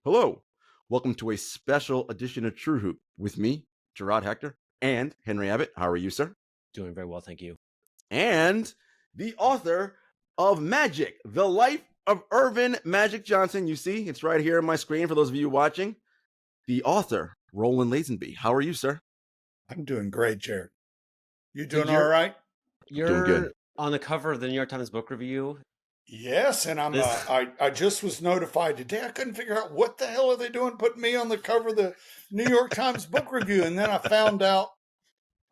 Hello, welcome to a special edition of TrueHoop with me, Jarod, Hector, and Henry Abbott. How are you, sir? Doing very well, thank you. And the author of Magic, The Life of Earvin Magic Johnson. You see, it's right here on my screen for those of you watching. The author, Roland Lazenby. How are you, sir? I'm doing great, Jarod. You doing all right? You're Doing good. on the cover of the New York Times book review. Yes, and I just was notified today. I couldn't figure out what the hell are they doing putting me on the cover of the New York Times book review, and then I found out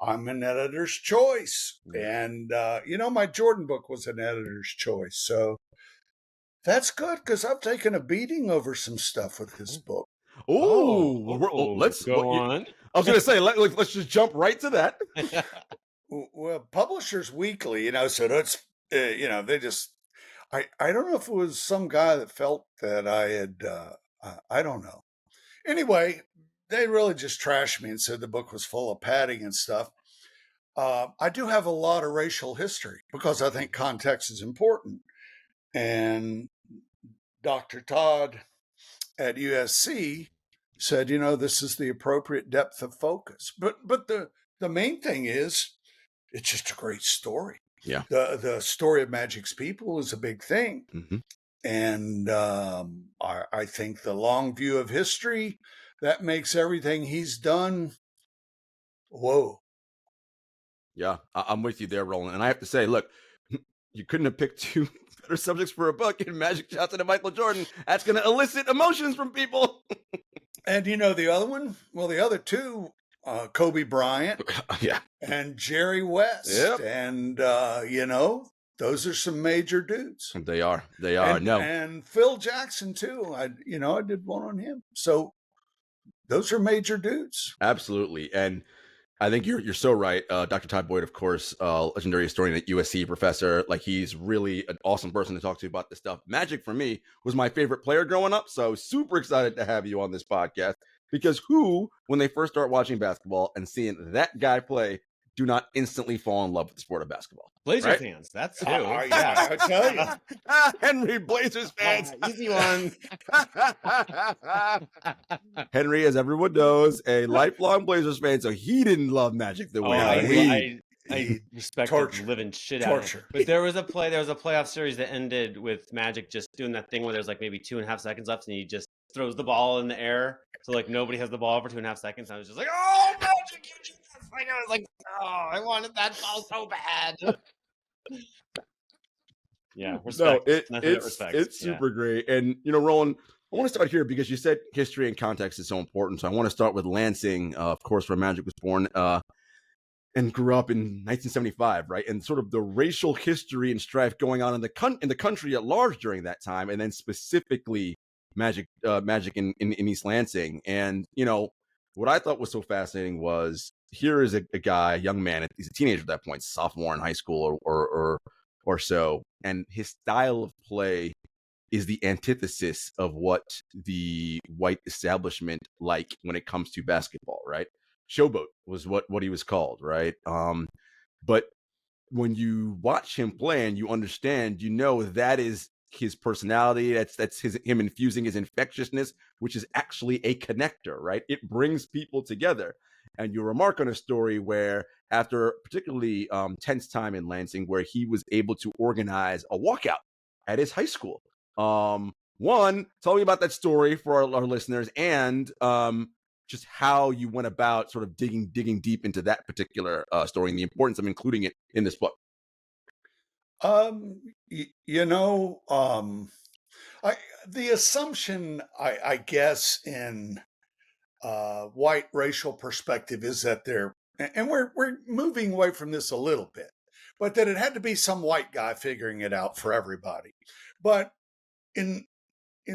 I'm an editor's choice. And my Jordan book was an editor's choice, so that's good because I've taken a beating over some stuff with his book. Let's go on. I was going to say let's just jump right to that. Well, Publishers Weekly, so that's they just. I don't know if it was some guy that felt that I had, I don't know. Anyway, they really just trashed me and said the book was full of padding and stuff. I do have a lot of racial history because I think context is important. And Dr. Todd at USC said, this is the appropriate depth of focus. But the main thing is, it's just a great story. Yeah. The story of Magic's people is a big thing. Mm-hmm. And I think the long view of history, that makes everything he's done. Whoa. Yeah, I'm with you there, Roland. And I have to say, look, you couldn't have picked two better subjects for a book in Magic Johnson and Michael Jordan. That's going to elicit emotions from people. And the other one? Well, the other two, Kobe Bryant yeah, and Jerry West. Yep. And, those are some major dudes. They are. And Phil Jackson, too. I did one on him. So those are major dudes. Absolutely. And I think you're so right. Dr. Todd Boyd, of course, legendary historian at USC professor. Like, he's really an awesome person to talk to about this stuff. Magic, for me, was my favorite player growing up. So super excited to have you on this podcast. Because who, when they first start watching basketball and seeing that guy play, do not instantly fall in love with the sport of basketball? Blazer right? fans, that's who. Yeah, I tell you. Henry, Blazers fans. Easy one. Henry, as everyone knows, a lifelong Blazers fan, so he didn't love Magic the way I respect the living shit out of it. But there was a playoff series that ended with Magic just doing that thing where there's like maybe 2.5 seconds left and he just throws the ball in the air. So like nobody has the ball for 2.5 seconds. I was just like, oh, Magic, you did this. Like, I was like, oh, I wanted that ball so bad. Yeah, respect. It's super great. And, Roland, I want to start here because you said history and context is so important. So I want to start with Lansing, of course, where Magic was born and grew up in 1975, right? And sort of the racial history and strife going on in the country at large during that time, and then specifically Magic in East Lansing. And, what I thought was so fascinating was here is a guy, a young man, he's a teenager at that point, sophomore in high school or so, and his style of play is the antithesis of what the white establishment like when it comes to basketball, right? Showboat was what he was called, right? But when you watch him play and you understand, that is his personality. That's him infusing his infectiousness, which is actually a connector, right? It brings people together. And you remark on a story where after particularly tense time in Lansing, where he was able to organize a walkout at his high school. One, tell me about that story for our listeners, and just how you went about sort of digging deep into that particular story and the importance of including it in this book. The assumption, I guess, in white racial perspective is that and we're moving away from this a little bit, but that it had to be some white guy figuring it out for everybody. But in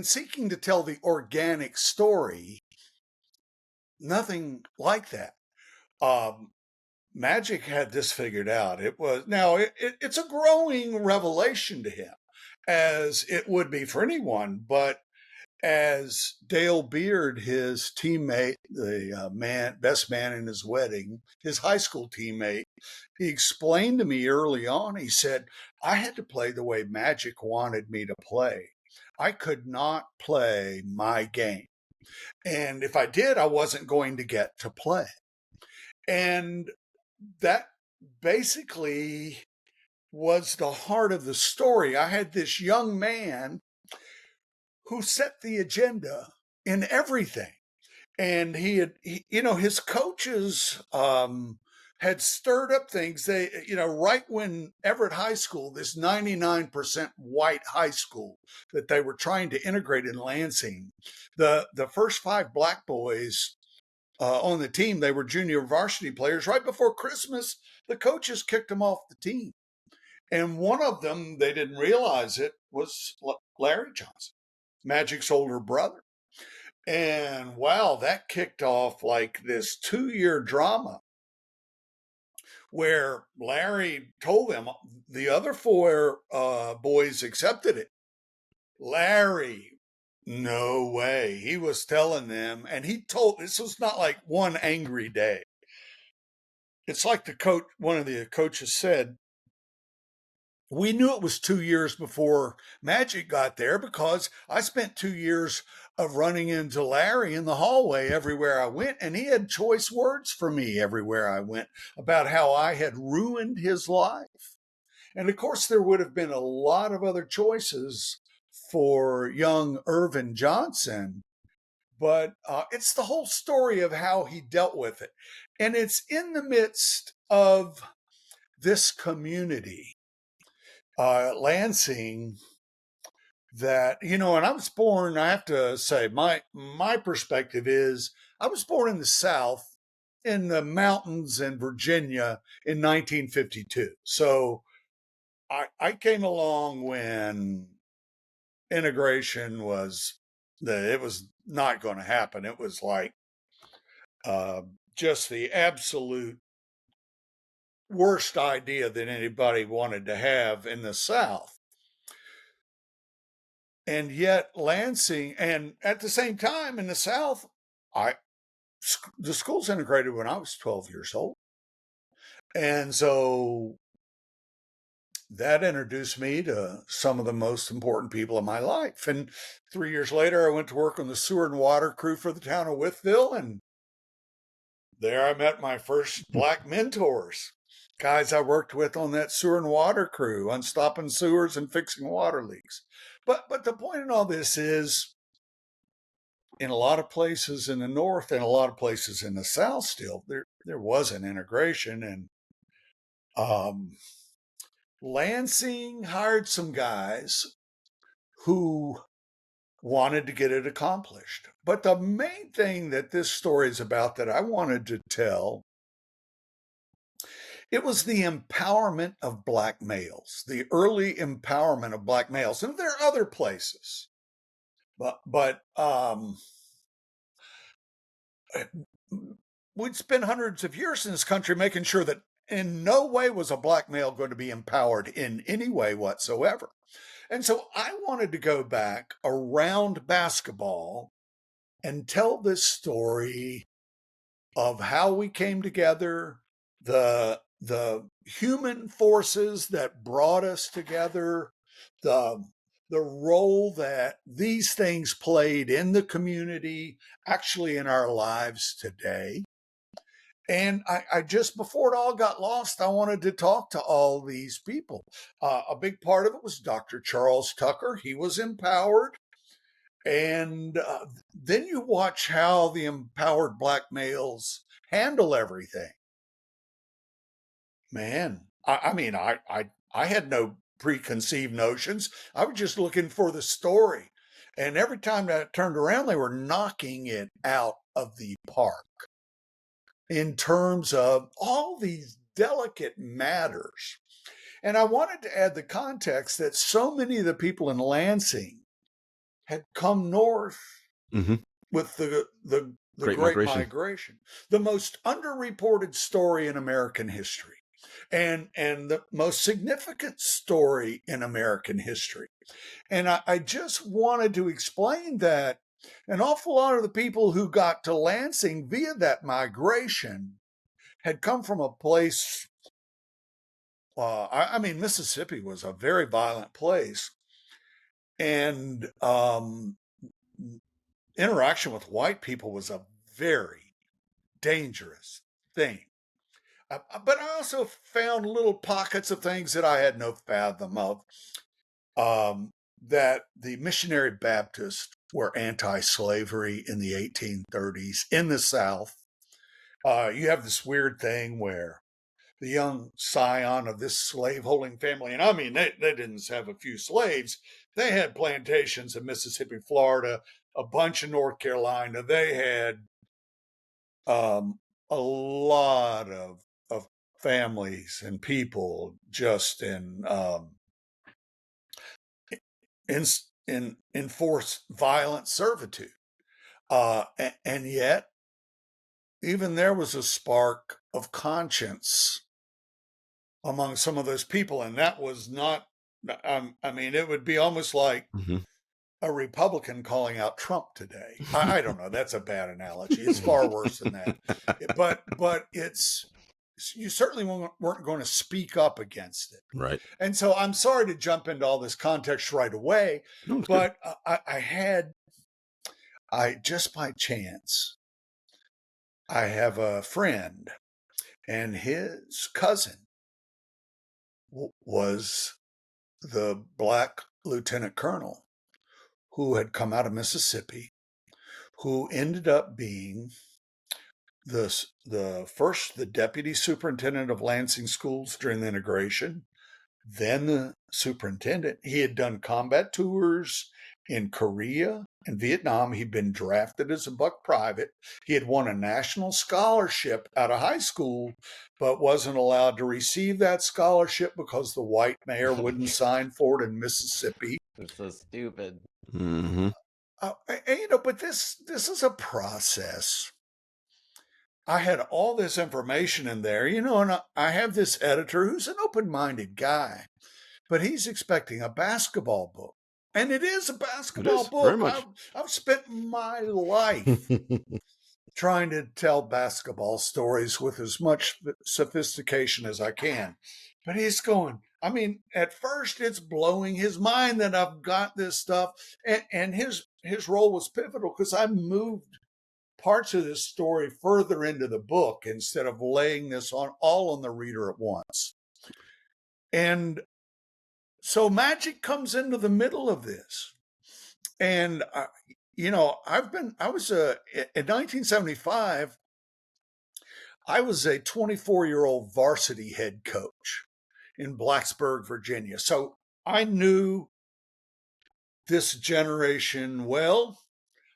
seeking to tell the organic story, nothing like that. Magic had this figured out. It's a growing revelation to him, as it would be for anyone, but as Dale Beard, his teammate, the best man in his wedding, his high school teammate, he explained to me early on, he said, I had to play the way Magic wanted me to play. I could not play my game. And if I did, I wasn't going to get to play. And that basically was the heart of the story. I had this young man who set the agenda in everything. And his coaches had stirred up things. They, right when Everett High School, this 99% white high school that they were trying to integrate in Lansing, the first 5 black boys on the team, they were junior varsity players. Right before Christmas, the coaches kicked them off the team. And one of them, they didn't realize it, was Larry Johnson, Magic's older brother. And wow, that kicked off like this 2-year drama where Larry told them, the other 4 boys accepted it. Larry, no way. He was telling them, and this was not like one angry day. It's like one of the coaches said, we knew it was 2 years before Magic got there because I spent 2 years of running into Larry in the hallway everywhere I went, and he had choice words for me everywhere I went about how I had ruined his life. And of course, there would have been a lot of other choices for young Earvin Johnson, but it's the whole story of how he dealt with it. And it's in the midst of this community, Lansing, that, and I was born, I have to say, my perspective is I was born in the South in the mountains in Virginia in 1952. So I came along when integration it was not going to happen. It was like just the absolute worst idea that anybody wanted to have in the South. And yet Lansing, and at the same time in the South, the school's integrated when I was 12 years old. And so that introduced me to some of the most important people in my life. And 3 years later, I went to work on the sewer and water crew for the town of Wytheville. And there I met my first black mentors, guys I worked with on that sewer and water crew, on stopping sewers and fixing water leaks. But the point in all this is, in a lot of places in the North and a lot of places in the South still, there was an integration. And Lansing hired some guys who wanted to get it accomplished. But the main thing that this story is about that I wanted to tell, it was the empowerment of black males, the early empowerment of black males. And there are other places, but we'd spent hundreds of years in this country making sure that in no way was a black male going to be empowered in any way whatsoever. And so I wanted to go back around basketball and tell this story of how we came together, the human forces that brought us together, the role that these things played in the community, actually in our lives today. And I just, before it all got lost, I wanted to talk to all these people. A big part of it was Dr. Charles Tucker. He was empowered. And then you watch how the empowered black males handle everything. Man, I had no preconceived notions. I was just looking for the story. And every time I turned around, they were knocking it out of the park in terms of all these delicate matters. And I wanted to add the context that so many of the people in Lansing had come north with the Great Migration, the most underreported story in American history, and the most significant story in American history. And I just wanted to explain that an awful lot of the people who got to Lansing via that migration had come from a place, Mississippi was a very violent place. And interaction with white people was a very dangerous thing. But I also found little pockets of things that I had no fathom of. That the missionary Baptists were anti-slavery in the 1830s in the South. You have this weird thing where the young scion of this slave-holding family, and I mean, they didn't have a few slaves. They had plantations in Mississippi, Florida, a bunch in North Carolina. They had a lot of families and people just in enforced violent servitude. And yet, even there was a spark of conscience among some of those people. And that was not, I mean, it would be almost like a Republican calling out Trump today. I don't know. That's a bad analogy. It's far worse than that. But it's, you certainly weren't going to speak up against it. Right. And so I'm sorry to jump into all this context right away, but I just by chance, I have a friend and his cousin was the black lieutenant colonel who had come out of Mississippi, who ended up being the deputy superintendent of Lansing schools during the integration, then the superintendent. He had done combat tours in Korea and Vietnam. He'd been drafted as a buck private. He had won a national scholarship out of high school, but wasn't allowed to receive that scholarship because the white mayor wouldn't sign for it in Mississippi. It's so stupid. Mm-hmm. But this is a process. I had all this information in there, and I have this editor who's an open-minded guy, but he's expecting a basketball book. And it is a basketball book. Very much. I've spent my life trying to tell basketball stories with as much sophistication as I can. But he's going, I mean, at first it's blowing his mind that I've got this stuff. And his role was pivotal because I moved parts of this story further into the book instead of laying this all on the reader at once. And so magic comes into the middle of this. And, in 1975, I was a 24-year-old varsity head coach in Blacksburg, Virginia. So I knew this generation well.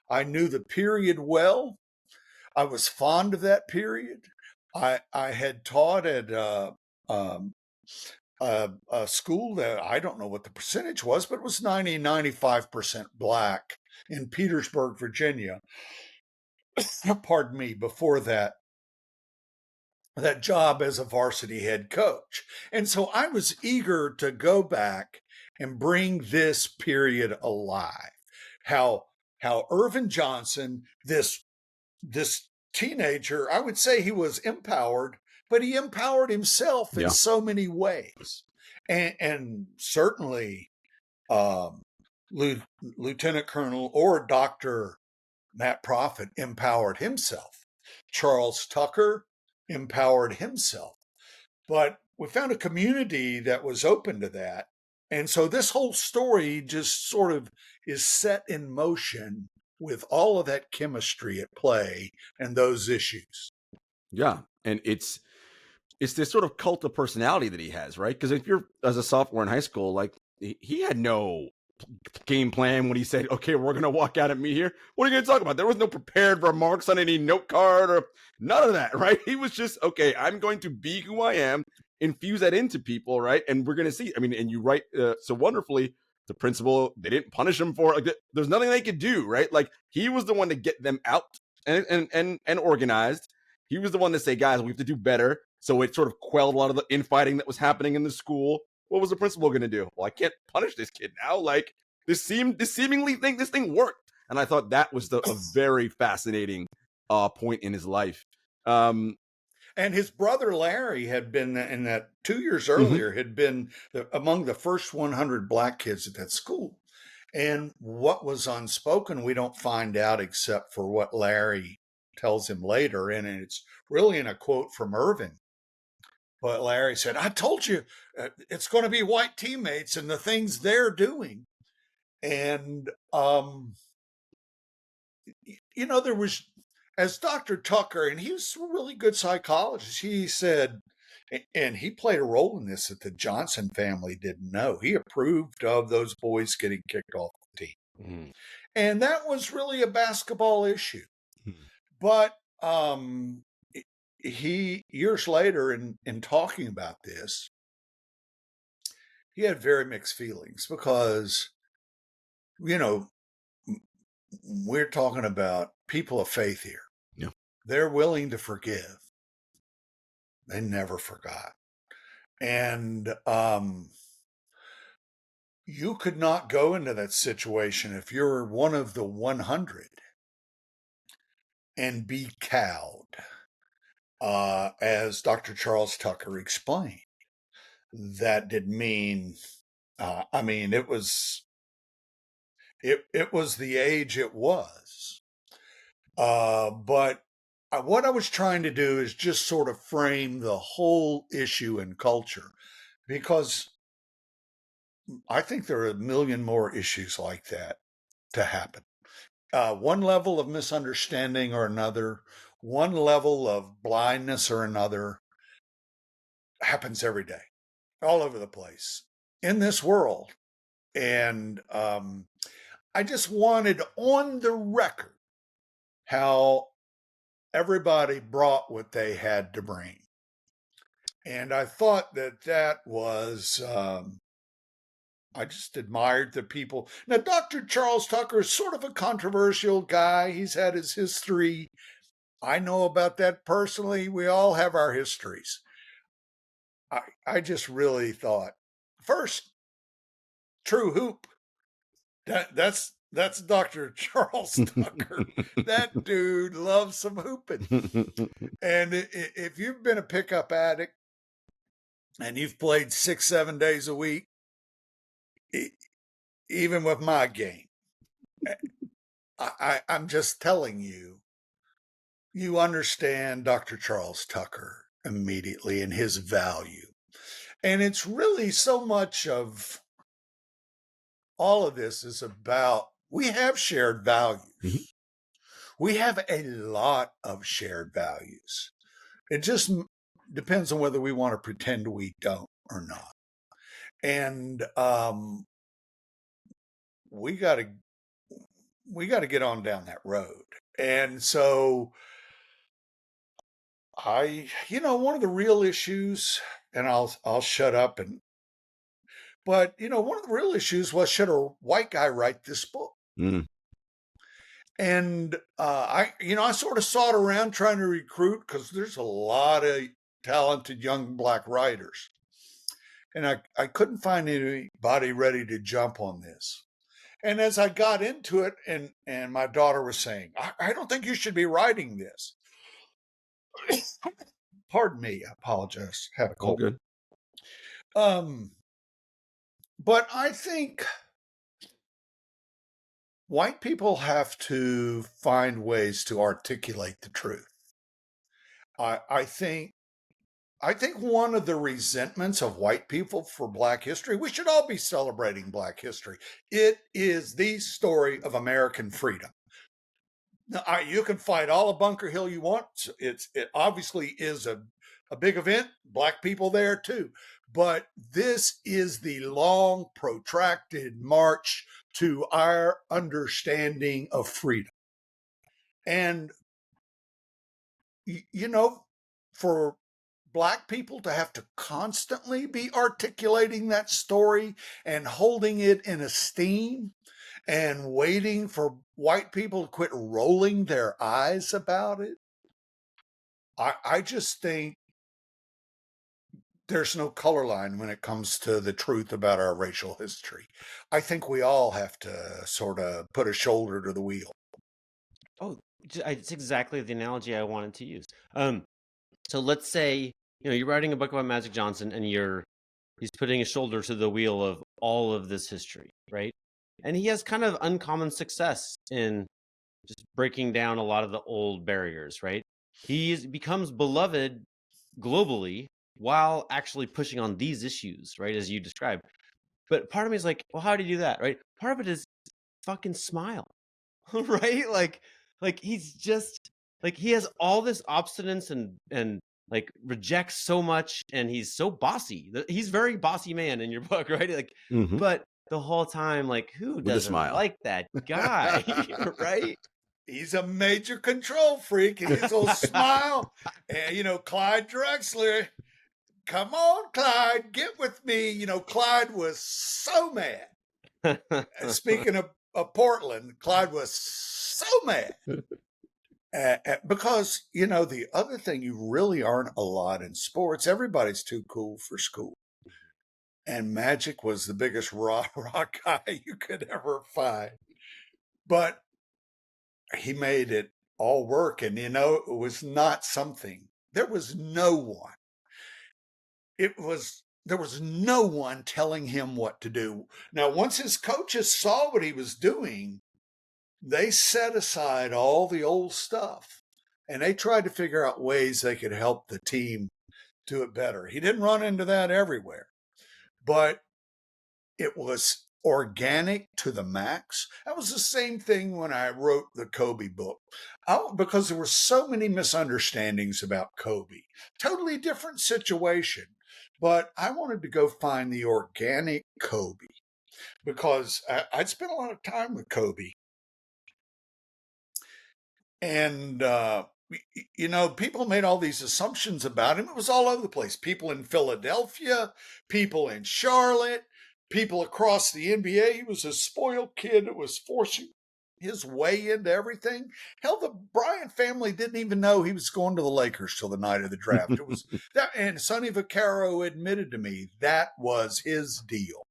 I knew the period well. I was fond of that period. I had taught at a school that I don't know what the percentage was, but it was 95% black in Petersburg, Virginia. Pardon me, before that job as a varsity head coach. And so I was eager to go back and bring this period alive. How Earvin Johnson, this teenager, I would say he was empowered, but he empowered himself in so many ways. And certainly Lieutenant Colonel or Dr. Matt Prophet empowered himself. Charles Tucker empowered himself. But we found a community that was open to that. And so this whole story just sort of is set in motion with all of that chemistry at play and those issues. Yeah. And it's this sort of cult of personality that he has, right? Because if you're as a sophomore in high school, like he had no game plan when he said, okay, we're going to walk out at me here. What are you going to talk about? There was no prepared remarks on any note card or none of that, right? He was just, okay, I'm going to be who I am, infuse that into people, right? And we're going to see. I mean, and you write so wonderfully, the principal, they didn't punish him for it. Like, there's nothing they could do, right? Like, he was the one to get them out and organized. He was the one to say, guys, we have to do better. So it sort of quelled a lot of the infighting that was happening in the school. What was the principal going to do? Well, I can't punish this kid now. Like, this seemingly this thing worked. And I thought that was a very fascinating point in his life. And his brother Larry had been in that 2 years earlier, had been among the first 100 black kids at that school. And what was unspoken, we don't find out except for what Larry tells him later. And it's really in a quote from Earvin. But Larry said, I told you it's going to be white teammates and the things they're doing. And, there was, as Dr. Tucker, and he was a really good psychologist, he said, and he played a role in this that the Johnson family didn't know. He approved of those boys getting kicked off the team. Mm. And that was really a basketball issue. But he, years later, in talking about this, he had very mixed feelings because, we're talking about people of faith here. Yeah. They're willing to forgive. They never forgot. And you could not go into that situation if you're one of the 100 and be cowed, as Dr. Charles Tucker explained. That didn't mean, it was the age it was. But what I was trying to do is just sort of frame the whole issue in culture, because I think there are a million more issues like that to happen. One level of misunderstanding or another, one level of blindness or another happens every day, all over the place in this world. And I just wanted on the record how everybody brought what they had to bring. And I thought that was, I just admired the people. Now, Dr. Charles Tucker is sort of a controversial guy. He's had his history. I know about that personally. We all have our histories. I just really thought, first, TrueHoop. That's Dr. Charles Tucker. That dude loves some hooping. And if you've been a pickup addict and you've played 6-7 days a week, even with my game, I'm just telling you, you understand Dr. Charles Tucker immediately and his value. And it's really so much of all of this is about, we have shared values. Mm-hmm. We have a lot of shared values. It just depends on whether we want to pretend we don't or not. And we got to get on down that road. And so one of the real issues, and I'll shut up, but one of the real issues was, should a white guy write this book? Mm. And I sort of sought around trying to recruit, because there's a lot of talented young Black writers. And I couldn't find anybody ready to jump on this. And as I got into it, and my daughter was saying, I don't think you should be writing this. Pardon me, I apologize. Had a cold. All good. But I think white people have to find ways to articulate the truth. I think one of the resentments of white people for Black history, we should all be celebrating Black history. It is the story of American freedom. Now, you can fight all of Bunker Hill you want. It obviously is a big event. Black people there too. But this is the long, protracted march to our understanding of freedom. And, for Black people to have to constantly be articulating that story and holding it in esteem and waiting for white people to quit rolling their eyes about it, I just think there's no color line when it comes to the truth about our racial history. I think we all have to sort of put a shoulder to the wheel. Oh, it's exactly the analogy I wanted to use. So let's say, you're writing a book about Magic Johnson, and he's putting a shoulder to the wheel of all of this history, right? And he has kind of uncommon success in just breaking down a lot of the old barriers, right? He becomes beloved globally while actually pushing on these issues, right, as you described. But part of me is like, well, how do you do that, right? Part of it is fucking smile, right? Like he's just like, he has all this obstinance and like rejects so much, and he's so bossy. He's very bossy man in your book, right? Like, but the whole time, like, who doesn't like that guy, right? He's a major control freak, and his little smile. And, Clyde Drexler, come on, Clyde, get with me. Clyde was so mad. Speaking of Portland, Clyde was so mad. Because, the other thing you really aren't a lot in sports, everybody's too cool for school. And Magic was the biggest rah guy you could ever find. But he made it all work. And, it was not something. There was no one. There was no one telling him what to do. Now, once his coaches saw what he was doing, they set aside all the old stuff and they tried to figure out ways they could help the team do it better. He didn't run into that everywhere, but it was organic to the max. That was the same thing when I wrote the Kobe book, because there were so many misunderstandings about Kobe. Totally different situation, but I wanted to go find the organic Kobe because I'd spent a lot of time with Kobe. And, people made all these assumptions about him. It was all over the place. People in Philadelphia, people in Charlotte, people across the NBA. He was a spoiled kid that was forcing his way into everything. Hell, the Bryant family didn't even know he was going to the Lakers till the night of the draft. It was that, and Sonny Vaccaro admitted to me that was his deal.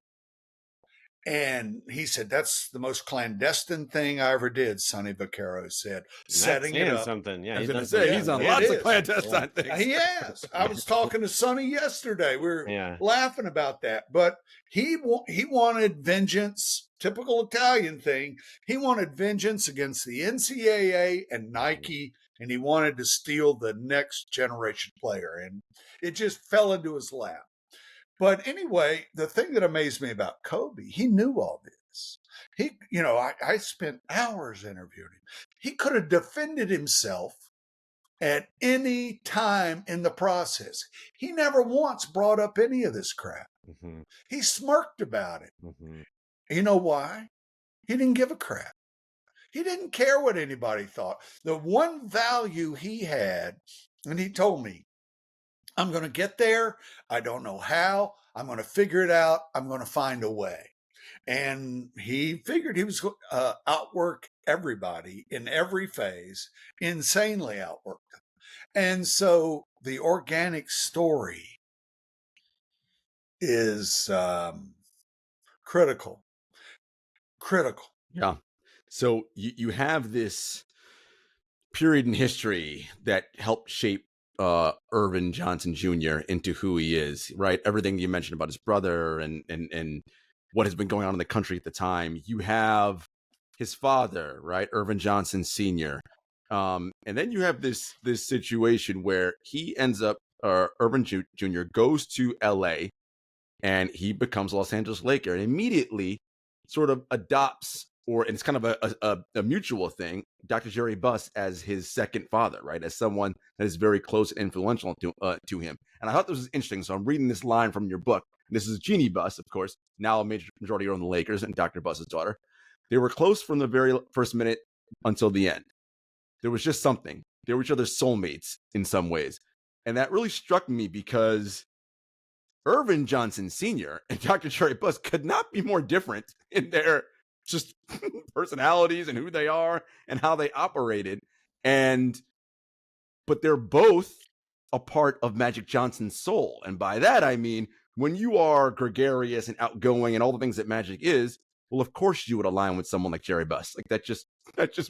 And he said, that's the most clandestine thing I ever did, Sonny Vaccaro said. Setting it up. Something. Yeah, he's on lots of clandestine things. He has. I was talking to Sonny yesterday. We were laughing about that. But he wanted vengeance, typical Italian thing. He wanted vengeance against the NCAA and Nike, and he wanted to steal the next generation player. And it just fell into his lap. But anyway, the thing that amazed me about Kobe, he knew all this. I spent hours interviewing him. He could have defended himself at any time in the process. He never once brought up any of this crap. He smirked about it. You know why? He didn't give a crap. He didn't care what anybody thought. The one value he had, and he told me, I'm going to get there. I don't know how. I'm going to figure it out. I'm going to find a way. And he figured he was going to outwork everybody in every phase, insanely outwork them. And so the organic story is critical. Yeah. So you have this period in history that helped shape Earvin Johnson Jr. into who he is, right? Everything you mentioned about his brother and what has been going on in the country at the time. You have his father, right? Earvin Johnson Sr. And then you have this situation where he ends up, Earvin Jr. goes to LA and he becomes a Los Angeles Laker and immediately sort of adopts, and it's kind of a mutual thing, Dr. Jerry Buss as his second father, right? As someone that is very close and influential to him. And I thought this was interesting. So I'm reading this line from your book. And this is Jeannie Buss, of course, now a majority owner in the Lakers, and Dr. Buss's daughter. They were close from the very first minute until the end. There was just something. They were each other's soulmates in some ways. And that really struck me because Earvin Johnson Sr. and Dr. Jerry Buss could not be more different in their just personalities and who they are and how they operated. But they're both a part of Magic Johnson's soul. And by that, I mean, when you are gregarious and outgoing and all the things that Magic is, well, of course you would align with someone like Jerry Buss. Like that just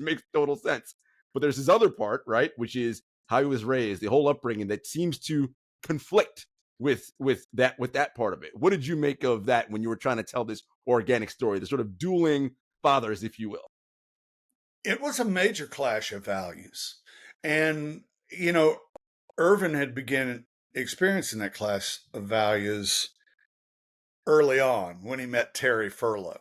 makes total sense. But there's this other part, right? Which is how he was raised, the whole upbringing that seems to conflict with that part of it. What did you make of that when you were trying to tell this organic story, the sort of dueling fathers, if you will. It was a major clash of values. And, Earvin had begun experiencing that clash of values early on when he met Terry Furlow.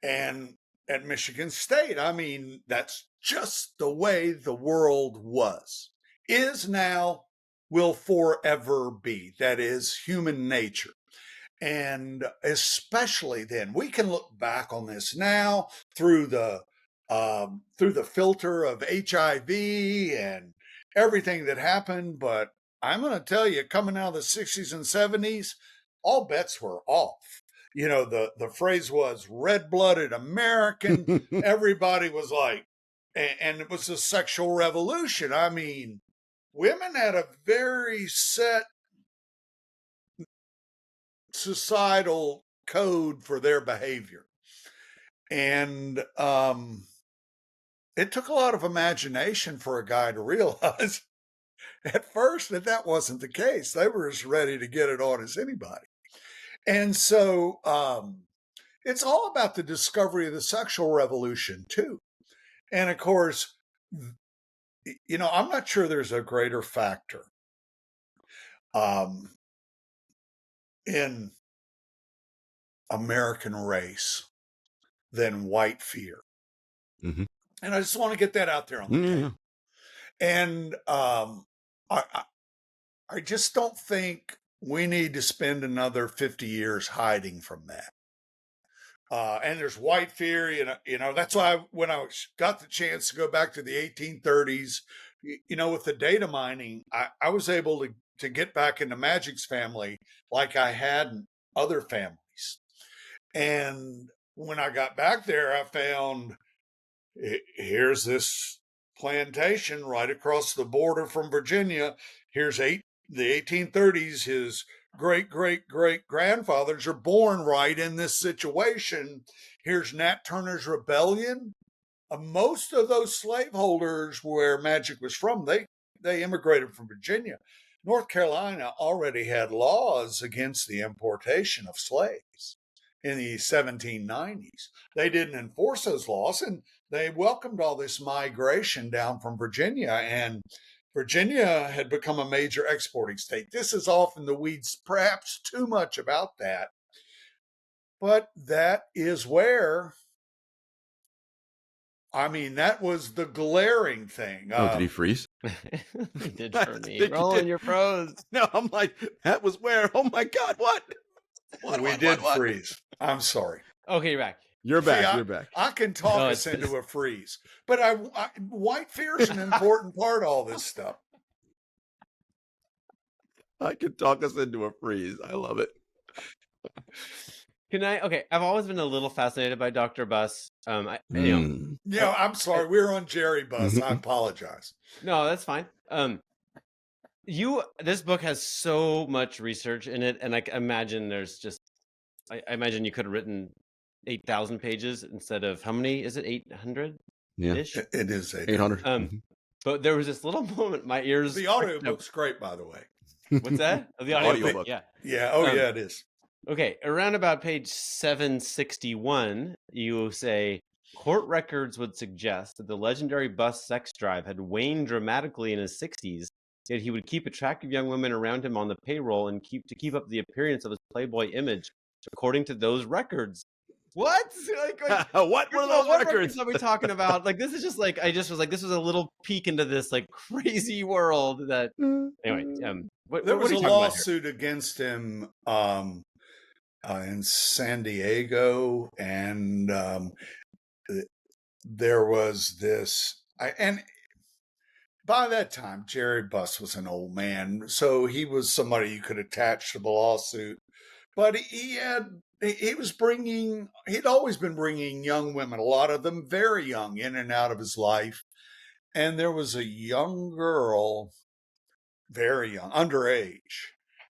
And at Michigan State, I mean, that's just the way the world was, is now, will forever be. That is human nature. And especially then, we can look back on this now through the filter of HIV and everything that happened. But I'm going to tell you, coming out of the 60s and 70s, all bets were off. The phrase was red-blooded American. Everybody was like, and it was a sexual revolution. I mean, women had a very set societal code for their behavior. And it took a lot of imagination for a guy to realize at first that wasn't the case. They were as ready to get it on as anybody. And so it's all about the discovery of the sexual revolution, too. And of course, I'm not sure there's a greater factor in American race than white fear. Mm-hmm. And I just want to get that out there on the table. And I just don't think we need to spend another 50 years hiding from that. And there's white fear, that's why when I got the chance to go back to the 1830s, with the data mining, I was able to get back into Magic's family like I had in other families. And when I got back there, I found here's this plantation right across the border from Virginia. Here's the 1830s. His great-great-great-grandfathers are born right in this situation. Here's Nat Turner's Rebellion. Most of those slaveholders where Magic was from, they immigrated from Virginia. North Carolina already had laws against the importation of slaves in the 1790s. They didn't enforce those laws, and they welcomed all this migration down from Virginia, and Virginia had become a major exporting state. This is off in the weeds, perhaps too much about that. But that is where, that was the glaring thing. Oh, did he freeze? He did for me. Roland, you're froze. No, I'm like, that was where? Oh my God, what? We did freeze. I'm sorry. Okay, you're back. You're back. You're back. I can talk us into a freeze, but white fear is an important part of all this stuff. I can talk us into a freeze. I love it. Can I? Okay, I've always been a little fascinated by Dr. Buss. I'm sorry. We're on Jerry Buss. I apologize. No, that's fine. This book has so much research in it, and I imagine I imagine you could have written 8,000 pages instead of how many is it? 800? Yeah, it is 800. But there was this little moment. My ears. The audiobook's great, by the way. What's that? The audiobook. Yeah. Yeah. Oh, yeah, it is. Okay, around about page 761, you say, court records would suggest that the legendary Buss sex drive had waned dramatically in his 60s, yet he would keep attractive young women around him on the payroll and keep up the appearance of his Playboy image, according to those records. What? What were those records? Are we talking about? This is just I just was this was a little peek into this crazy world that. Anyway, there was a lawsuit against him in San Diego, and there was this. And by that time, Jerry Buss was an old man, so he was somebody you could attach to the lawsuit. But he'd always been bringing young women, a lot of them very young, in and out of his life. And there was a young girl, very young, underage,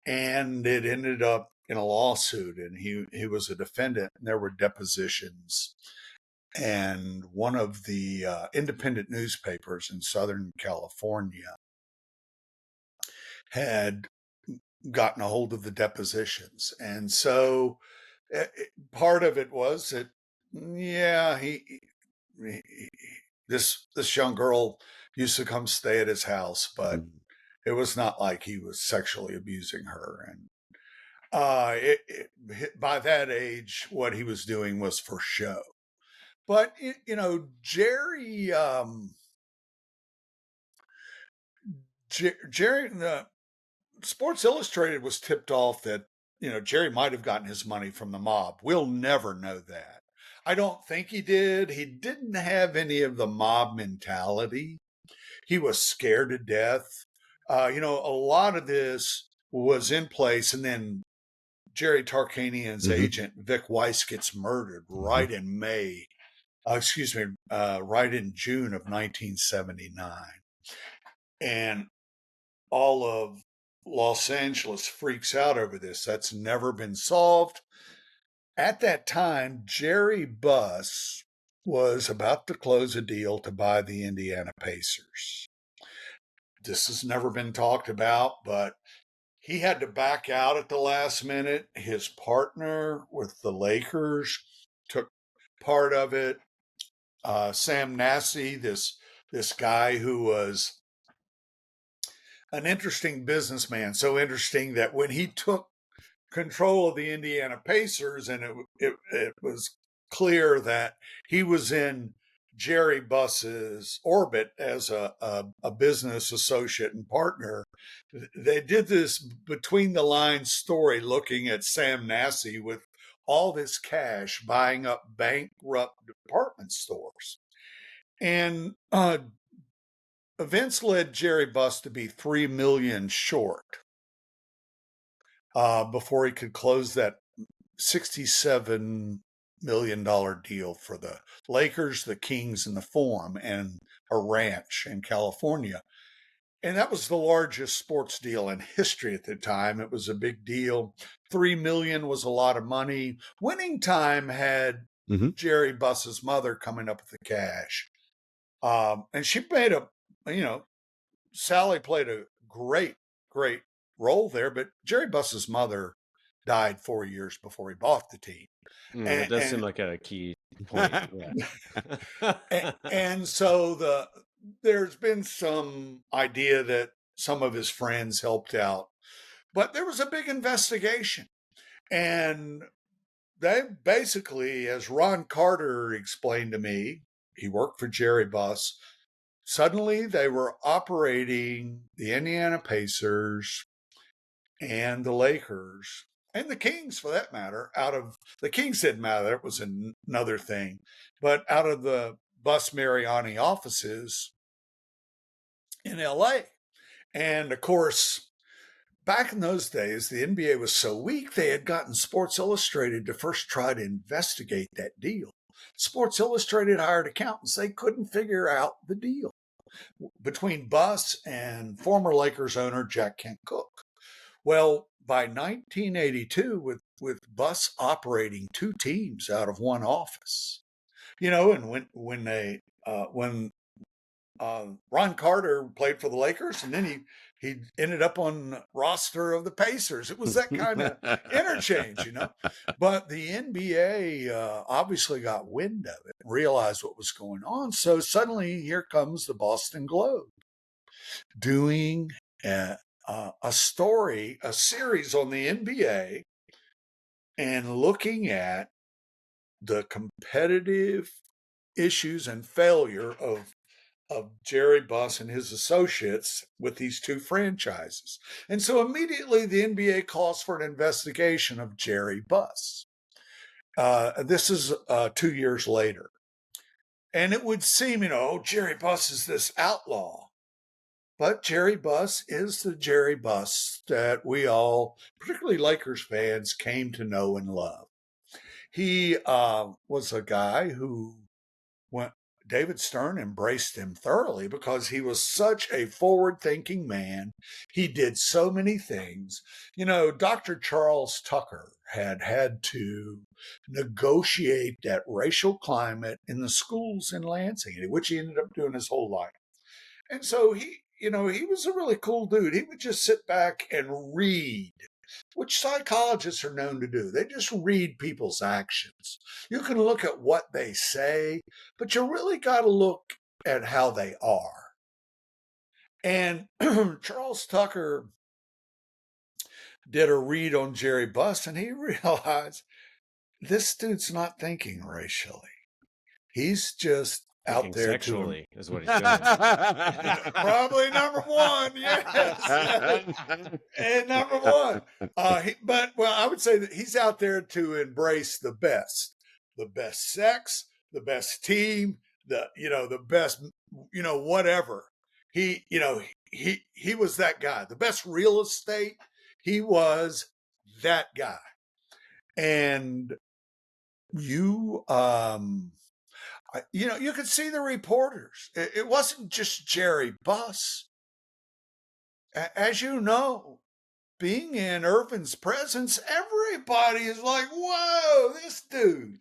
and it ended up in a lawsuit, and he was a defendant, and there were depositions. And one of the independent newspapers in Southern California had gotten a hold of the depositions. And so part of it was that, yeah, this young girl used to come stay at his house, but it was not like he was sexually abusing her. And by that age, what he was doing was for show. But Jerry, Sports Illustrated was tipped off that Jerry might have gotten his money from the mob. We'll never know that. I don't think he did. He didn't have any of the mob mentality. He was scared to death. A lot of this was in place, and then Jerry Tarkanian's agent, Vic Weiss, gets murdered right in right in June of 1979. And all of Los Angeles freaks out over this. That's never been solved. At that time, Jerry Buss was about to close a deal to buy the Indiana Pacers. This has never been talked about, but he had to back out at the last minute. His partner with the Lakers took part of it. Sam Nassi, this guy who was an interesting businessman, so interesting that when he took control of the Indiana Pacers, and it was clear that he was in Jerry Buss's orbit as a business associate and partner. They did this between the lines story looking at Sam Nassi with all this cash buying up bankrupt department stores. And events led Jerry Buss to be $3 million short before he could close that $67 million deal for the Lakers, the Kings, and the Forum, and a ranch in California. And that was the largest sports deal in history at the time. It was a big deal. $3 million was a lot of money. Winning Time had Jerry Buss's mother coming up with the cash. And she made Sally played a great role there, but Jerry Buss's mother died 4 years before he bought the team. It does seem like a key point. and so there's been some idea that some of his friends helped out, but there was a big investigation. And they basically, as Ron Carter explained to me, he worked for Jerry Buss. Suddenly they were operating the Indiana Pacers and the Lakers and the Kings, for that matter, the Kings didn't matter. It was another thing. But out of the Buss Mariani offices in LA. And of course, back in those days, the NBA was so weak, they had gotten Sports Illustrated to first try to investigate that deal. Sports Illustrated hired accountants. They couldn't figure out the deal between Buss and former Lakers owner Jack Kent Cooke. Well, by 1982, with Buss operating two teams out of one office, and when Ron Carter played for the Lakers, and then he ended up on the roster of the Pacers. It was that kind of interchange, But the NBA obviously got wind of it, realized what was going on. So suddenly here comes the Boston Globe doing a series on the NBA and looking at the competitive issues and failure of Jerry Buss and his associates with these two franchises. And so immediately the NBA calls for an investigation of Jerry Buss. This is 2 years later. And it would seem, Jerry Buss is this outlaw. But Jerry Buss is the Jerry Buss that we all, particularly Lakers fans, came to know and love. He was a guy who David Stern embraced him thoroughly because he was such a forward-thinking man. He did so many things. Dr. Charles Tucker had to negotiate that racial climate in the schools in Lansing, which he ended up doing his whole life. And so he was a really cool dude. He would just sit back and read which psychologists are known to do. They just read people's actions. You can look at what they say, but you really got to look at how they are. And Charles Tucker did a read on Jerry Buss, and he realized this dude's not thinking racially. He's just out there sexually is what he's doing. Probably number one, yes. And number one. But I would say that he's out there to embrace the best sex, the best team, the best, whatever. He was that guy. The best real estate. He was that guy. And you could see the reporters. It wasn't just Jerry Buss. As you know, being in Earvin's presence, everybody is like, whoa, this dude.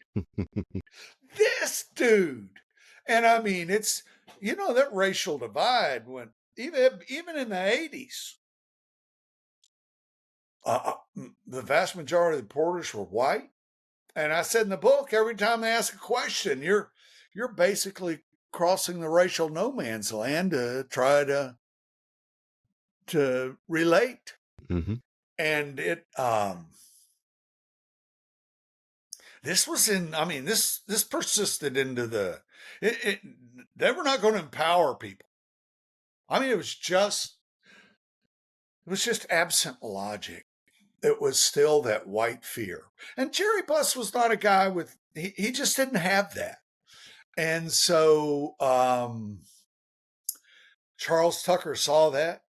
This dude. And I mean, it's, that racial divide went, even in the 80s, the vast majority of the reporters were white. And I said in the book, every time they ask a question, you're basically crossing the racial no man's land to try to relate. Mm-hmm. And this was this persisted into they were not going to empower people. I mean, it was just absent logic. It was still that white fear. And Jerry Buss was not a guy he just didn't have that. And so Charles Tucker saw that,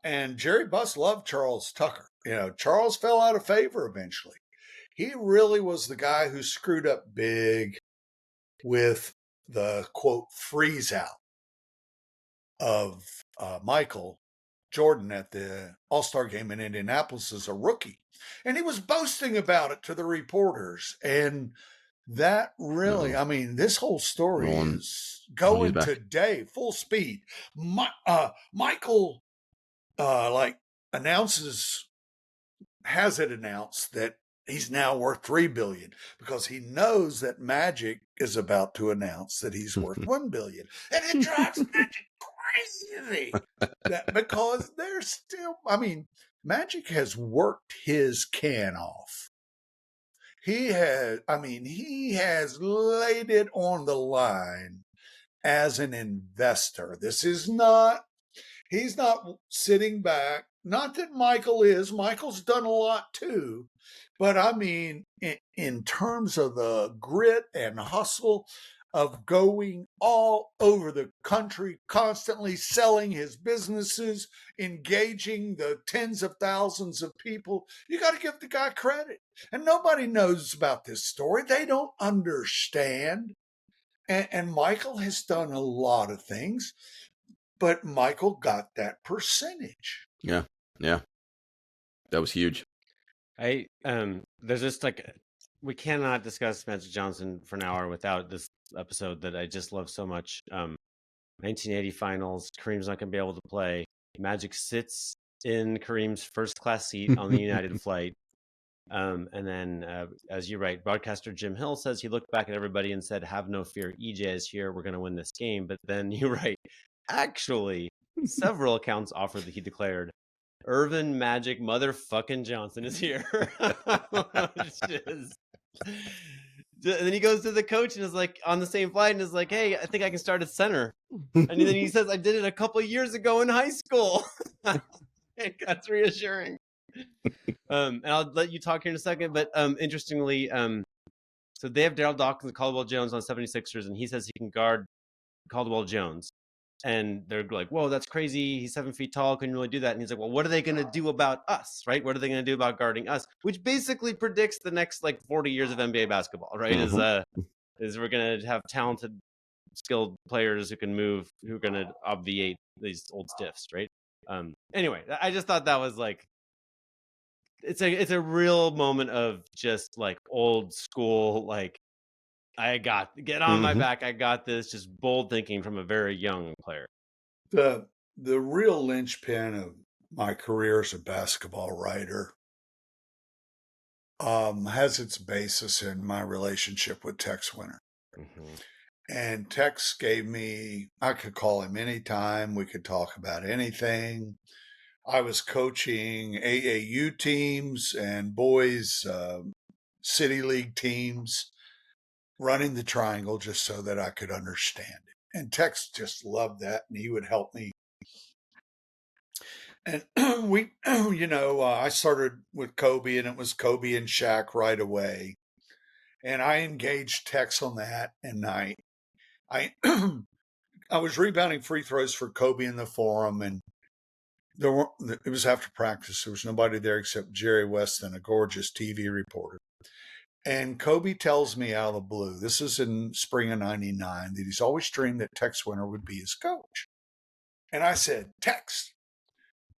and Jerry Buss loved Charles Tucker. Charles fell out of favor eventually. He really was the guy who screwed up big with the, quote, freeze out of Michael Jordan at the All-Star game in Indianapolis as a rookie. And he was boasting about it to the reporters. And that really, this whole story is going today, full speed. Michael, has it announced that he's now worth $3 billion because he knows that Magic is about to announce that he's worth $1 billion. And it drives Magic crazy because they're still, Magic has worked his can off. He has laid it on the line as an investor. He's not sitting back. Not that Michael is. Michael's done a lot too. But in terms of the grit and hustle of going all over the country, constantly selling his businesses, engaging the tens of thousands of people, you got to give the guy credit. And nobody knows about this story. They don't understand. And Michael has done a lot of things, but Michael got that percentage. Yeah. That was huge. There's just we cannot discuss Magic Johnson for an hour without this episode that I just love so much. 1980 finals, Kareem's not going to be able to play. Magic sits in Kareem's first class seat on the United flight. And then, as you write, broadcaster Jim Hill says he looked back at everybody and said, "Have no fear, EJ is here. We're going to win this game." But then you write, actually, several accounts offered that he declared, "Earvin Magic motherfucking Johnson is here." And then he goes to the coach and is like on the same flight and is like, "Hey, I think I can start at center." And then he says, "I did it a couple of years ago in high school." That's reassuring. And I'll let you talk here in a second. But interestingly, so they have Darryl Dawkins and Caldwell Jones on 76ers, and he says he can guard Caldwell Jones. And they're like, "Whoa, that's crazy. He's 7 feet tall. Couldn't really do that." And he's like, "Well, what are they going to do about us, right? What are they going to do about guarding us?" Which basically predicts the next 40 years of NBA basketball, right? Mm-hmm. Is we're going to have talented, skilled players who can move, who are going to obviate these old stiffs, right? Anyway, I just thought that was it's a real moment of just old school, get on my back. I got this. Just bold thinking from a very young player. The real linchpin of my career as a basketball writer has its basis in my relationship with Tex Winter. Mm-hmm. And Tex gave me, I could call him anytime. We could talk about anything. I was coaching AAU teams and boys city league teams, running the triangle just so that I could understand it. And Tex just loved that, and he would help me. And we, I started with Kobe, and it was Kobe and Shaq right away. And I engaged Tex on that, and I I was rebounding free throws for Kobe in the forum, and it was after practice. There was nobody there except Jerry Weston, a gorgeous TV reporter. And Kobe tells me out of the blue, this is in spring of '99, that he's always dreamed that Tex Winter would be his coach. And I said, Tex,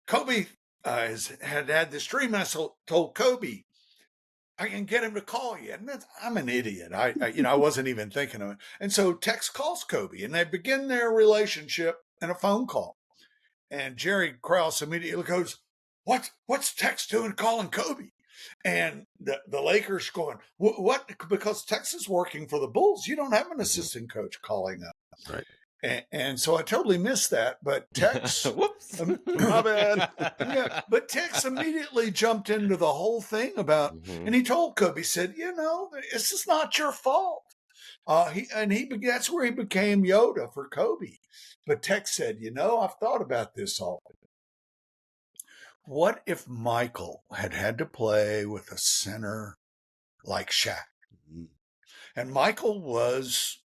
Kobe had this dream. And I told Kobe, I can get him to call you. And I'm an idiot. I wasn't even thinking of it. And so Tex calls Kobe, and they begin their relationship in a phone call. And Jerry Krause immediately goes, what's Tex doing calling Kobe? And the Lakers going, what? Because Tex is working for the Bulls. You don't have an assistant coach calling up. Right. And so I totally missed that. But Tex, whoops, my bad. Yeah, but Tex immediately jumped into the whole thing about, and he told Kobe, he said, this is not your fault. That's where he became Yoda for Kobe. But Tex said, I've thought about this all. What if Michael had to play with a center like Shaq? And Michael was,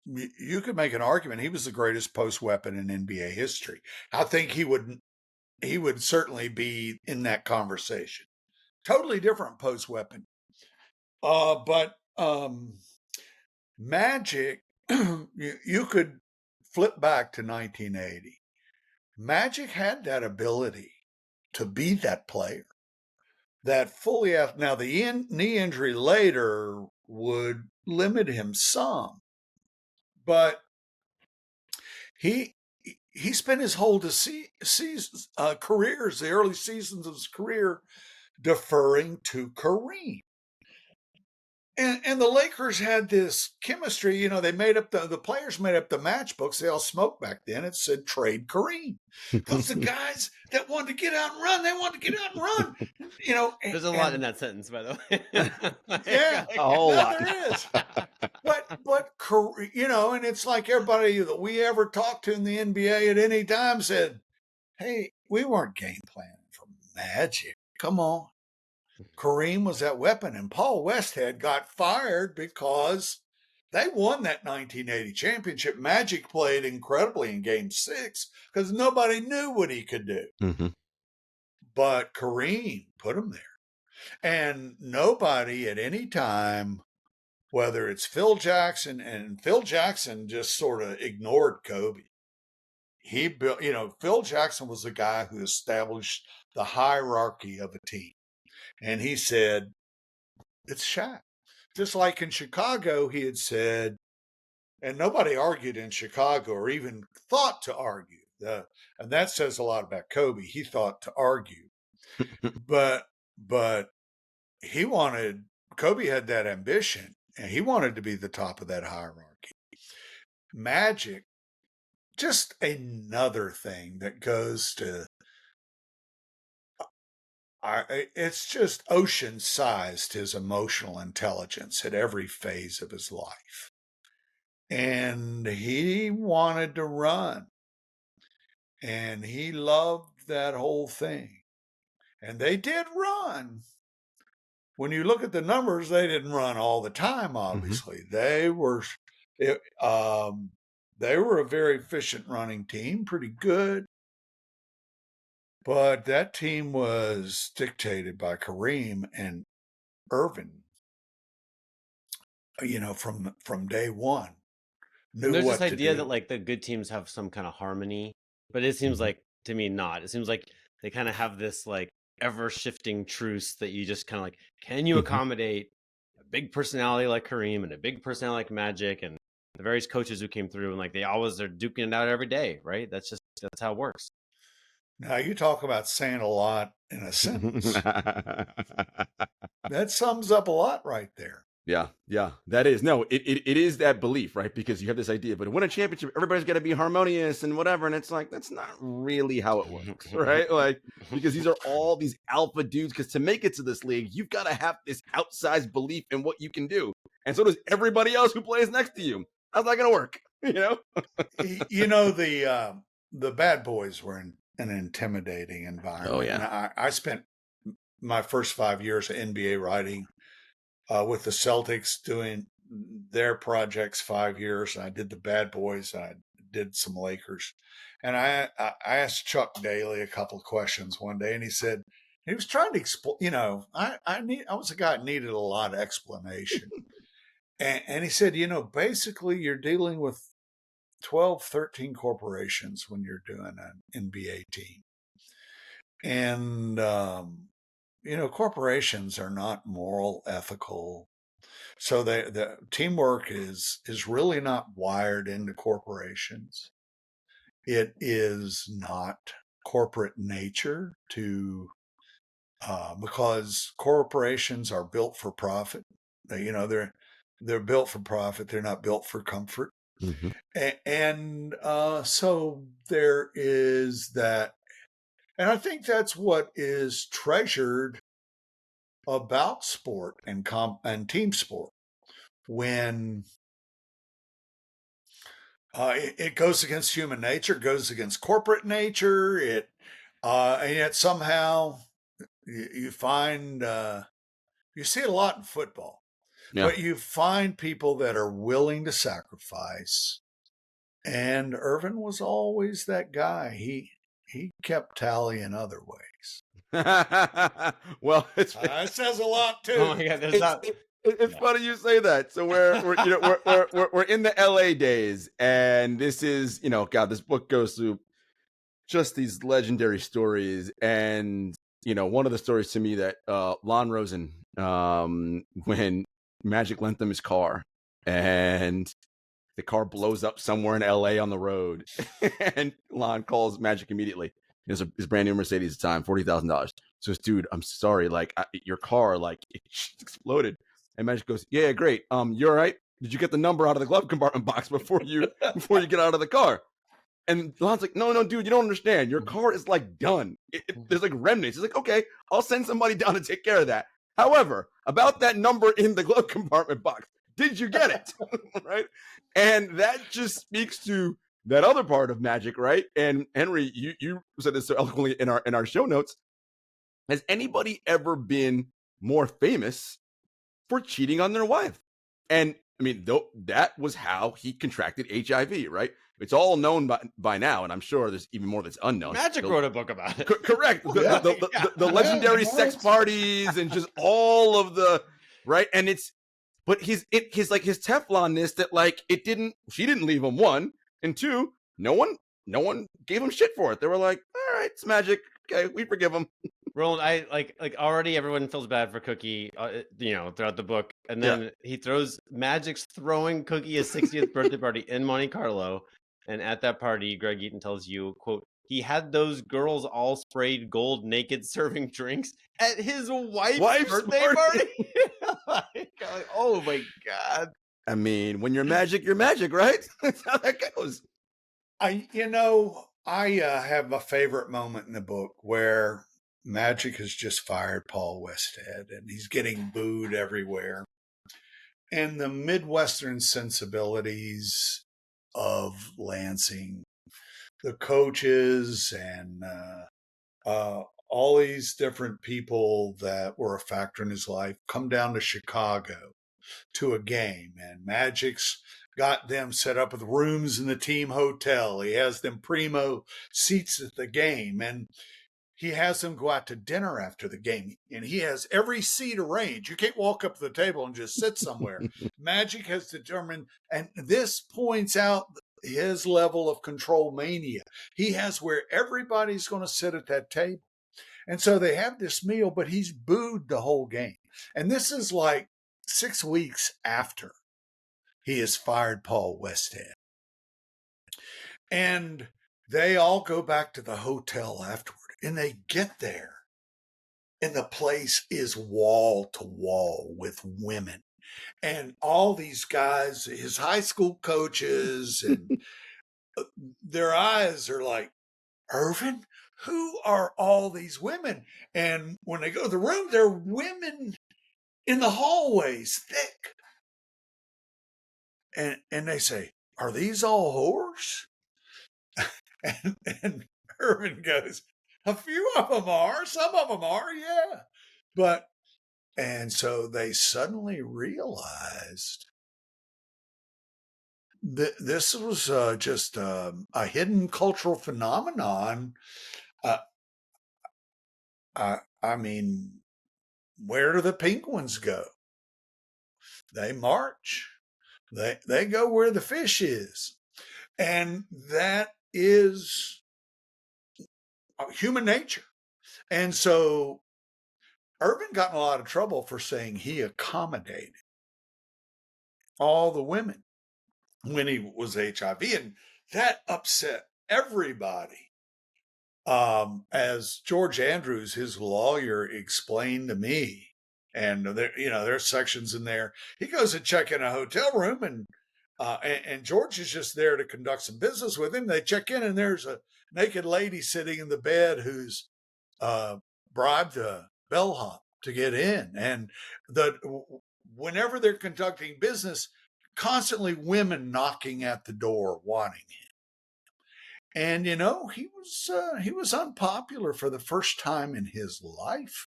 you could make an argument, he was the greatest post weapon in NBA history. I think he would certainly be in that conversation. Totally different post weapon. But Magic, you could flip back to 1980. Magic had that ability to be that player, that fully. Now, the knee injury later would limit him some, but he spent his whole careers, the early seasons of his career, deferring to Kareem. And the Lakers had this chemistry, they made up the players made up the matchbooks. They all smoked back then. It said trade Kareem. Because the guys that wanted to get out and run, they wanted to get out and run. There's a lot in that sentence, by the way. Yeah, a whole lot. There is. But and it's like everybody that we ever talked to in the NBA at any time said, hey, we weren't game planning for Magic. Come on. Kareem was that weapon, and Paul Westhead got fired because they won that 1980 championship. Magic played incredibly in Game 6 because nobody knew what he could do. Mm-hmm. But Kareem put him there. And nobody at any time, whether it's Phil Jackson, and Phil Jackson just sort of ignored Kobe. He built, Phil Jackson was the guy who established the hierarchy of a team. And he said, it's Shaq. Just like in Chicago, he had said, and nobody argued in Chicago or even thought to argue. And that says a lot about Kobe. He thought to argue. but Kobe had that ambition, and he wanted to be the top of that hierarchy. Magic, just another thing that goes to, it's just ocean-sized, his emotional intelligence at every phase of his life. And he wanted to run. And he loved that whole thing. And they did run. When you look at the numbers, they didn't run all the time, obviously. Mm-hmm. They were a very efficient running team, pretty good. But that team was dictated by Kareem and Earvin, from day one. There's this idea that like the good teams have some kind of harmony, but it seems like to me not. It seems like they kind of have this like ever shifting truce that you just kind of like, can you accommodate a big personality like Kareem and a big personality like Magic and the various coaches who came through, and like they always are duking it out every day, right? That's how it works. Now you talk about saying a lot in a sentence. That sums up a lot right there. Yeah, that is. No, it is that belief, right? Because you have this idea, but to win a championship, everybody's got to be harmonious and whatever. And it's like, that's not really how it works, right? Like, because these are all these alpha dudes. Because to make it to this league, you've got to have this outsized belief in what you can do. And so does everybody else who plays next to you. How's that going to work? The bad boys were in an intimidating environment. Oh, yeah. And I spent my first 5 years of NBA writing with the Celtics, doing their projects 5 years. I did the Bad Boys. I did some Lakers. And I asked Chuck Daly a couple of questions one day, and he said, he was trying to explain, I was a guy that needed a lot of explanation. and he said, basically you're dealing with 12, 13 corporations when you're doing an NBA team. And, corporations are not moral, ethical. So the teamwork is really not wired into corporations. It is not corporate nature because corporations are built for profit. They're built for profit. They're not built for comfort. Mm-hmm. And so there is that. And I think that's what is treasured about sport and team sport, when it goes against human nature, goes against corporate nature. And yet somehow you find, you see it a lot in football, but you find people that are willing to sacrifice. And Earvin was always that guy. He kept tally in other ways. Well, it says a lot too. Oh my God, it's funny you say that. So we're in the LA days, and this is, God, this book goes through just these legendary stories. And one of the stories to me that Lon Rosen, when Magic lent him his car, and the car blows up somewhere in LA on the road, and Lon calls Magic immediately. His brand new Mercedes at the time, $40,000. Says, dude, I'm sorry, like your car, like it exploded. And Magic goes, yeah, great. You all right? Did you get the number out of the glove compartment box before you get out of the car? And Lon's like, no, dude, you don't understand. Your car is like done. There's like remnants. He's like, okay, I'll send somebody down to take care of that. However, about that number in the glove compartment box, did you get it? Right? And that just speaks to that other part of Magic, right? And Henry, you said this so eloquently in our show notes. Has anybody ever been more famous for cheating on their wife? And I mean, that was how he contracted HIV, right? It's all known by now, and I'm sure there's even more that's unknown. Magic wrote a book about it. Correct. The legendary sex parties and just all of the, right? And but his Teflonness that, like, she didn't leave him, one, and two, no one gave him shit for it. They were like, all right, it's Magic. Okay, we forgive him. Roland, I like already everyone feels bad for Cookie, throughout the book, and then he throws Magic's throwing Cookie his 60th birthday party in Monte Carlo, and at that party, Greg Eaton tells you, quote, he had those girls all sprayed gold, naked, serving drinks at his wife's birthday party. Like, oh my God! I mean, when you're Magic, right? That's how that goes. I have a favorite moment in the book where Magic has just fired Paul Westhead, and he's getting booed everywhere. And the Midwestern sensibilities of Lansing, the coaches and all these different people that were a factor in his life come down to Chicago to a game, and Magic's got them set up with rooms in the team hotel. He has them primo seats at the game, and he has them go out to dinner after the game, and he has every seat arranged. You can't walk up to the table and just sit somewhere. Magic has determined, and this points out his level of control mania. He has where everybody's going to sit at that table. And so they have this meal, but he's booed the whole game. And this is like 6 weeks after he has fired Paul Westhead. And They all go back to the hotel afterward, and they get there, and the place is wall to wall with women. And all these guys, his high school coaches, and their eyes are like, Earvin, who are all these women? And when they go to the room, there are women in the hallways, thick. And they say, are these all whores? and Earvin goes, a few of them are, some of them are, yeah. And so they suddenly realized that this was just a hidden cultural phenomenon. I mean, where do the penguins go? They march. They go where the fish is. And that is human nature. And so Earvin got in a lot of trouble for saying he accommodated all the women when he was HIV. And that upset everybody. As George Andrews, his lawyer, explained to me, and there's sections in there. He goes to check in a hotel room, and George is just there to conduct some business with him. They check in, and there's a naked lady sitting in the bed who's bribed a bellhop to get in. And whenever they're conducting business, constantly women knocking at the door wanting him. And he was unpopular for the first time in his life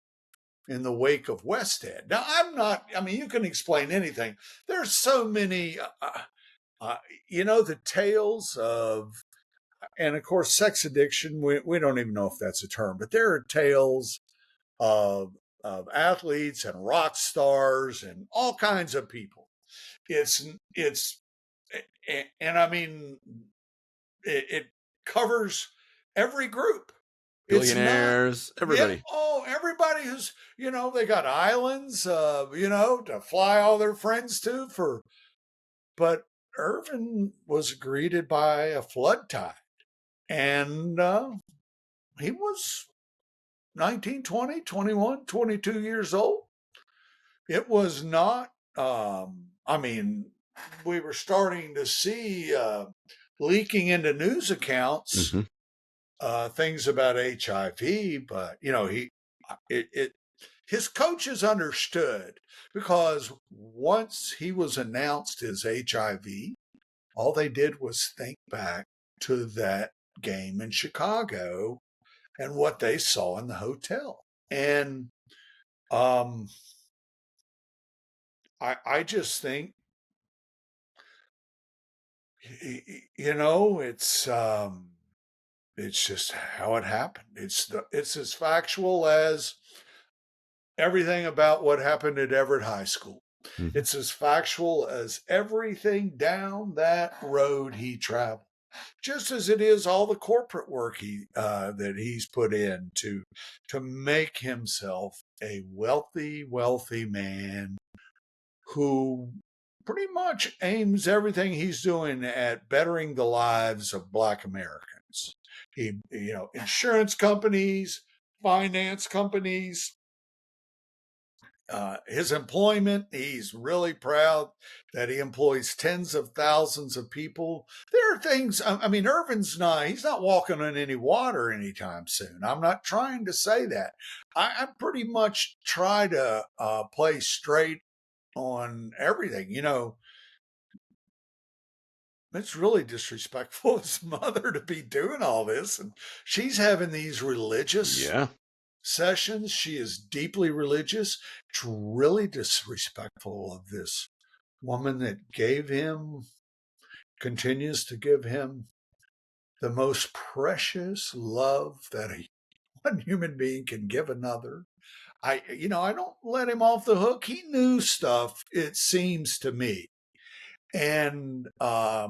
in the wake of Westhead. Now, you can explain anything. There's so many, the tales of, and of course, sex addiction. We don't even know if that's a term, but there are tales of athletes and rock stars and all kinds of people. It covers every group. Billionaires, everybody. Everybody who's, they got islands, to fly all their friends to but Earvin was greeted by a flood tide. And he was 19, 20, 21, 22 years old. It was not, we were starting to see leaking into news accounts, things about HIV, but his coaches understood, because once he was announced as HIV, all they did was think back to that game in Chicago and what they saw in the hotel. And I just think, it's just how it happened. It's as factual as everything about what happened at Everett High School. Mm-hmm. It's as factual as everything down that road he traveled, just as it is all the corporate work that he's put in to make himself a wealthy man who pretty much aims everything he's doing at bettering the lives of Black Americans. Insurance companies, finance companies, his employment, he's really proud that he employs tens of thousands of people. There are things, Earvin's he's not walking on any water anytime soon. I'm not trying to say that. I pretty much try to play straight on everything. It's really disrespectful of his mother to be doing all this. And she's having these religious sessions. She is deeply religious. It's really disrespectful of this woman that continues to give him the most precious love that one human being can give another. I don't let him off the hook. He knew stuff, it seems to me. And I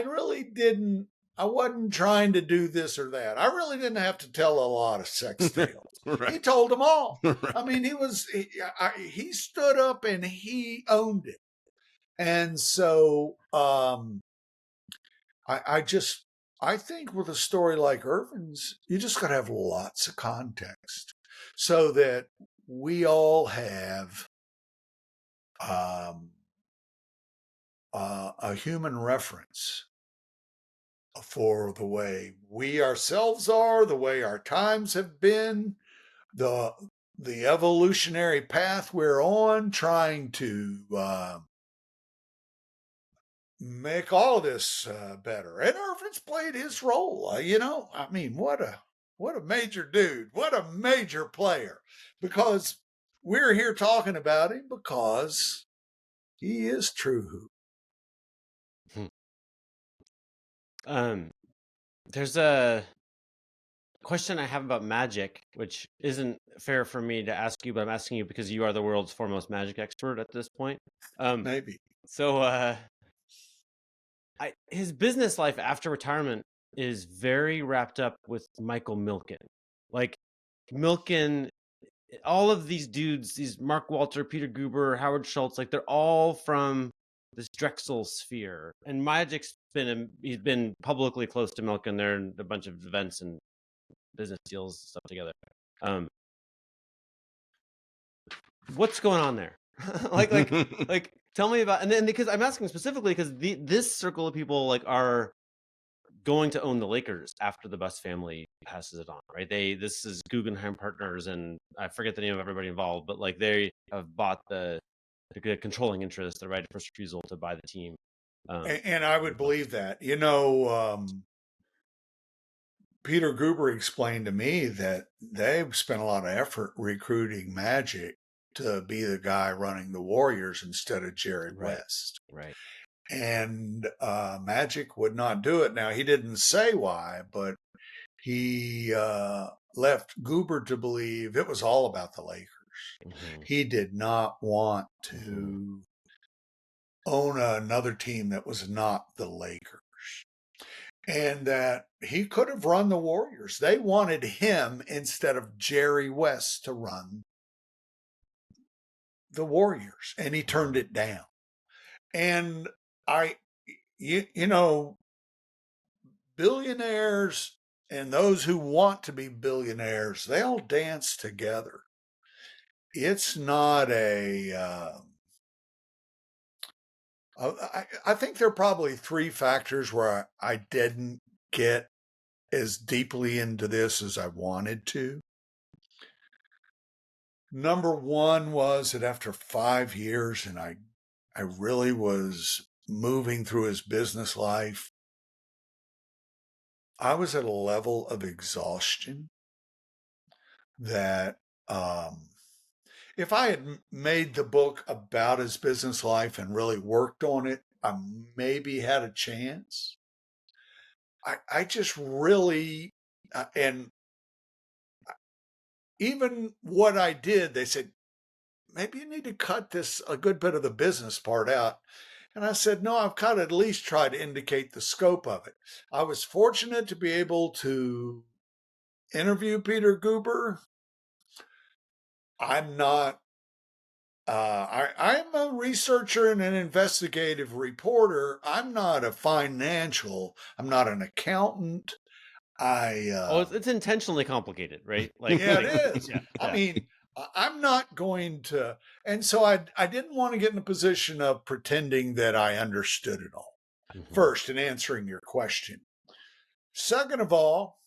really didn't. I wasn't trying to do this or that. I really didn't have to tell a lot of sex tales. Right. He told them all. Right. He stood up and he owned it. And so I just I think with a story like Earvin's, you just got to have lots of context so that we all have a human reference for the way we ourselves are, the way our times have been, the evolutionary path we're on, trying to make all this better. And Earvin's played his role. I mean, what a major dude, what a major player. Because we're here talking about him because he is TrueHoop. There's a question I have about Magic, which isn't fair for me to ask you, but I'm asking you because you are the world's foremost Magic expert at this point. Maybe. So, his business life after retirement is very wrapped up with Michael Milken. Like Milken, all of these dudes, these Mark Walter, Peter Guber, Howard Schultz, like they're all from this Drexel sphere. And Magic's he's been publicly close to Milken. They're in a bunch of events and business deals and stuff together. What's going on there? like tell me about, and then because I'm asking specifically because this circle of people like are going to own the Lakers after the Buss family passes it on, right? This is Guggenheim Partners, and I forget the name of everybody involved, but like they have bought the controlling interest, the right of first refusal to buy the team. And I would believe that. Peter Guber explained to me that they've spent a lot of effort recruiting Magic to be the guy running the Warriors instead of Jarod West. Right. And Magic would not do it. Now, he didn't say why, but he left Guber to believe it was all about the Lakers. Mm-hmm. He did not want to own another team that was not the Lakers. And that he could have run the Warriors. They wanted him instead of Jerry West to run the Warriors, and he turned it down. And billionaires and those who want to be billionaires, they all dance together. It's not I think there are probably three factors where I didn't get as deeply into this as I wanted to. Number one was that after 5 years, and I really was moving through his business life, I was at a level of exhaustion that if I had made the book about his business life and really worked on it, I maybe had a chance. I just really, and even what I did, they said, maybe you need to cut a good bit of the business part out. And I said, no, I've got to at least try to indicate the scope of it. I was fortunate to be able to interview Peter Guber. I'm not, I'm a researcher and an investigative reporter. I'm not a financial, I'm not an accountant. It's intentionally complicated, right? Like, yeah, it is. Yeah. I mean, I'm not going to, and so I didn't want to get in a position of pretending that I understood it all. Mm-hmm. First, in answering your question. Second of all,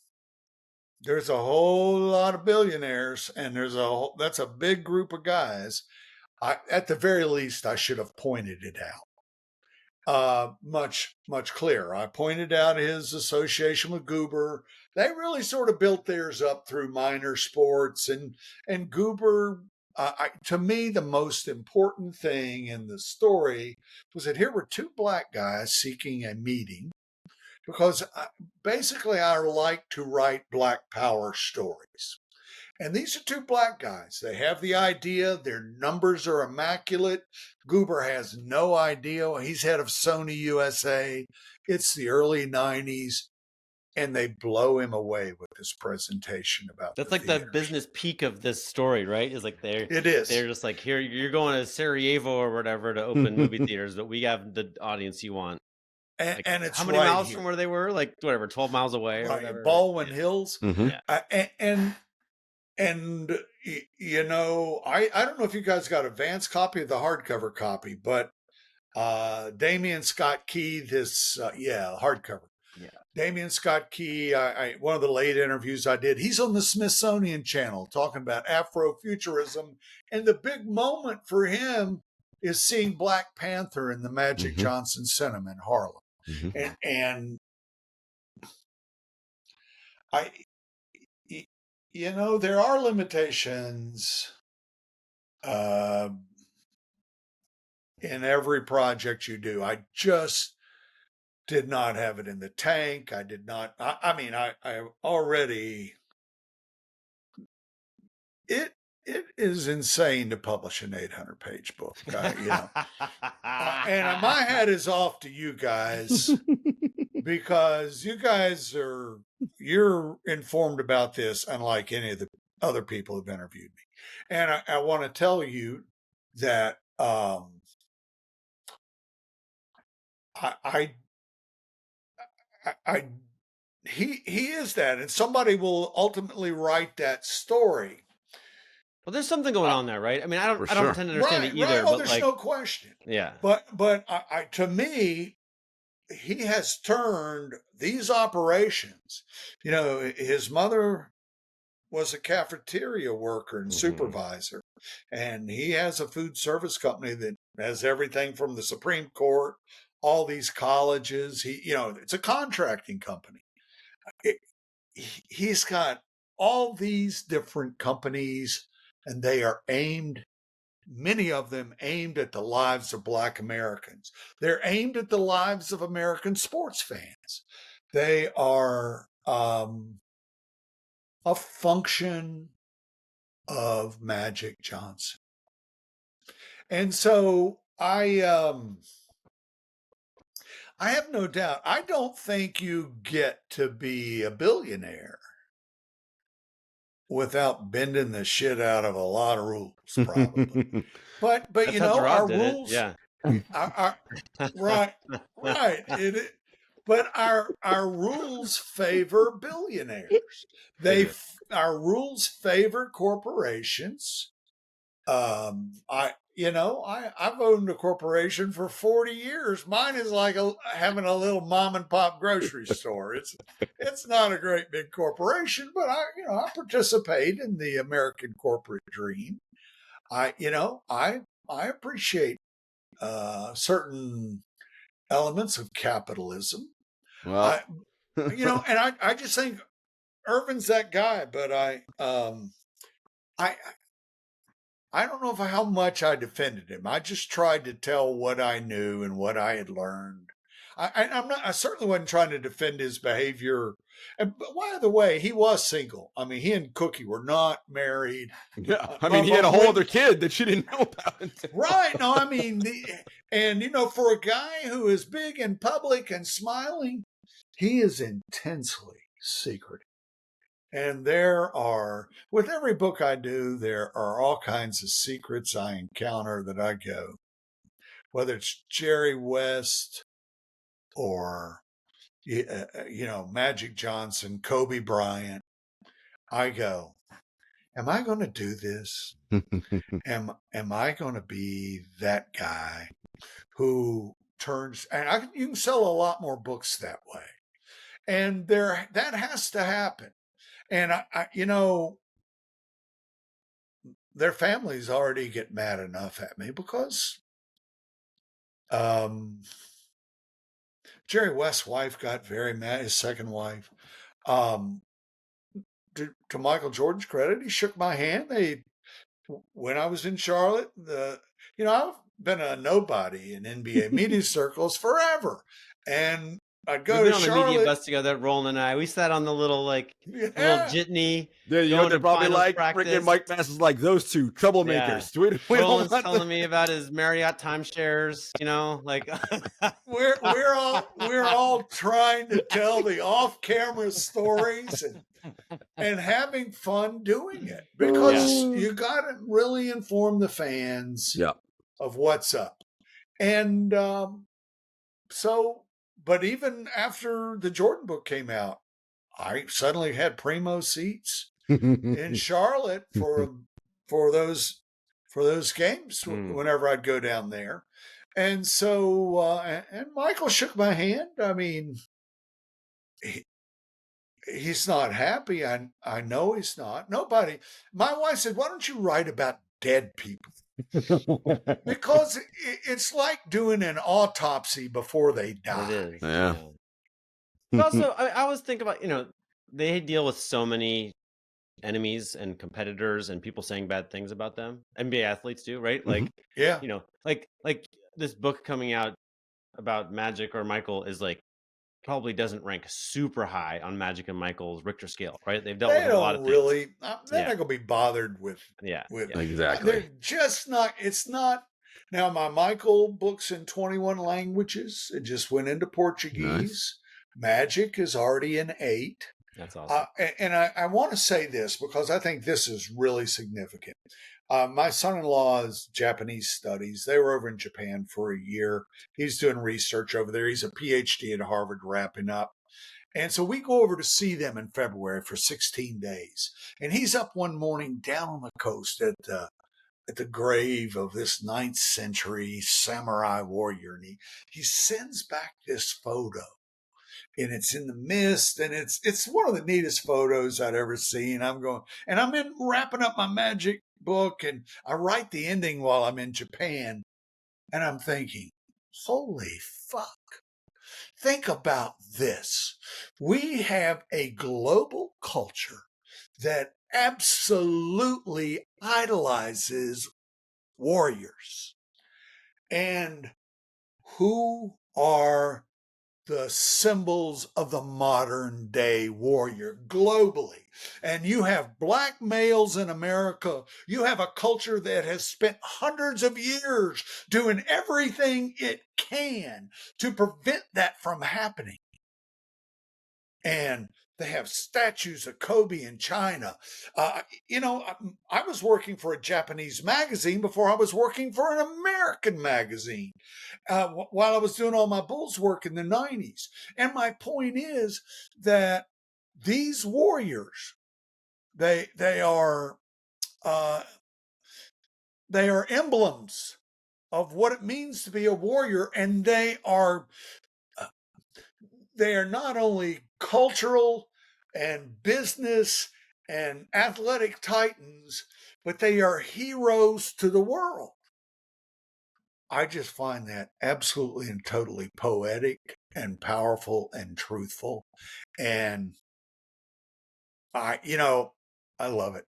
there's a whole lot of billionaires, and that's a big group of guys. At the very least, I should have pointed it out much clearer. I pointed out his association with Guber. They really sort of built theirs up through minor sports, and Guber. To me, the most important thing in the story was that here were two black guys seeking a meeting. Because basically I like to write Black Power stories. And these are two black guys. They have the idea. Their numbers are immaculate. Guber has no idea. He's head of Sony USA. It's the early 90s. And they blow him away with this presentation about that's like theaters. The business peak of this story, right? Is like they're just like, here, you're going to Sarajevo or whatever to open movie theaters, but we have the audience you want. and it's how many right miles here. from where they were? Like whatever, 12 miles away or whatever. Baldwin Hills. Mm-hmm. And you know, I don't know if you guys got advance copy of the hardcover copy, but Damian Scott Key, hardcover. Yeah. Damian Scott Key, one of the late interviews I did, he's on the Smithsonian Channel talking about Afrofuturism. And the big moment for him is seeing Black Panther in the Magic Johnson Cinema in Harlem. Mm-hmm. And you know, there are limitations in every project you do. I just did not have it in the tank. I did not. I mean, I already. It is insane to publish an 800-page book. You know, and my hat is off to you guys because you guys you're informed about this, unlike any of the other people who've interviewed me. And I want to tell you that he is that, and somebody will ultimately write that story. Well, there's something going on there, right? I mean, I don't pretend to understand it either. Right. But There's no question. Yeah. But to me, he has turned these operations. You know, his mother was a cafeteria worker and supervisor, and he has a food service company that has everything from the Supreme Court, all these colleges. It's a contracting company. He's got all these different companies, and they are many of them aimed at the lives of Black Americans. They're aimed at the lives of American sports fans. They are a function of Magic Johnson. And so I have no doubt. I don't think you get to be a billionaire without bending the shit out of a lot of rules, probably. but That's you how know, Jarod our did rules, it. Yeah. Right. But our rules favor billionaires. Our rules favor corporations. I've owned a corporation for 40 years. Mine is like having a little mom and pop grocery store. It's not a great big corporation, but I participate in the American corporate dream. I appreciate certain elements of capitalism. Well, And I just think Earvin's that guy, but I don't know how much I defended him. I just tried to tell what I knew and what I had learned. I certainly wasn't trying to defend his behavior. And by the way, he was single. I mean, he and Cookie were not married. Yeah, I mean, he had a whole other kid that she didn't know about. Right. No, I mean, for a guy who is big and public and smiling, he is intensely secretive. And with every book I do, there are all kinds of secrets I encounter that I go, whether it's Jerry West or, Magic Johnson, Kobe Bryant, I go, am I going to do this? Am I going to be that guy who turns, and you can sell a lot more books that way. And that has to happen. And their families already get mad enough at me because Jerry West's wife got very mad, his second wife. To Michael Jordan's credit, he shook my hand. When I was in Charlotte, I've been a nobody in NBA media circles forever. And I'd go to Charlotte. We've been on the media bus together, Roland and I. We sat on the little little jitney. Yeah, they're probably like freaking Mike Bass is like those two troublemakers. Yeah. Roland's telling me about his Marriott timeshares. We're all trying to tell the off-camera stories and having fun doing it because you got to really inform the fans of what's up. And so but even after the Jordan book came out, I suddenly had primo seats in Charlotte for those games whenever I'd go down there. And so and Michael shook my hand. I mean, he's not happy. I know he's not. Nobody. My wife said, "Why don't you write about dead people?" Because it's like doing an autopsy before they die. It is. Yeah. But also, I always think about, they deal with so many enemies and competitors and people saying bad things about them. NBA athletes do, right? Like, yeah, like this book coming out about Magic or Michael is like probably doesn't rank super high on Magic and Michael's Richter scale, right? They've dealt with a lot of things. They're not gonna be bothered with. Exactly. They're just not. It's not. Now my Michael book's in 21 languages. It just went into Portuguese. Nice. Magic is already in 8. That's awesome. And I want to say this because I think this is really significant. My son-in-law is Japanese studies. They were over in Japan for a year. He's doing research over there. He's a PhD at Harvard wrapping up. And so we go over to see them in February for 16 days. And he's up one morning down on the coast at the grave of this 9th century samurai warrior. And he sends back this photo. And it's in the mist, and it's one of the neatest photos I'd ever seen. I'm wrapping up my Magic book, and I write the ending while I'm in Japan, and I'm thinking, holy fuck. Think about this. We have a global culture that absolutely idolizes warriors. And who are the symbols of the modern day warrior globally? And you have black males in America. You have a culture that has spent hundreds of years doing everything it can to prevent that from happening. And they have statues of Kobe in China. I was working for a Japanese magazine before I was working for an American magazine while I was doing all my Bulls work in the 90s. And my point is that these warriors, they are emblems of what it means to be a warrior, and they are not only cultural and business and athletic titans, but they are heroes to the world. I just find that absolutely and totally poetic and powerful and truthful. And I love it.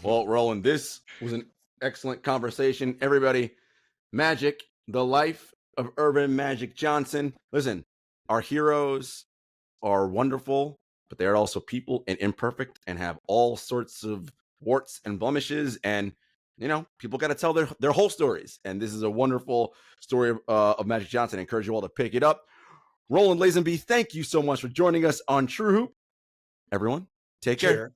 Well, Roland, this was an excellent conversation. Everybody, Magic, the life of Earvin Magic Johnson. Listen, our heroes are wonderful, but they are also people and imperfect and have all sorts of warts and blemishes. And, people got to tell their whole stories. And this is a wonderful story of Magic Johnson. I encourage you all to pick it up. Roland Lazenby, thank you so much for joining us on TrueHoop. Everyone, take care.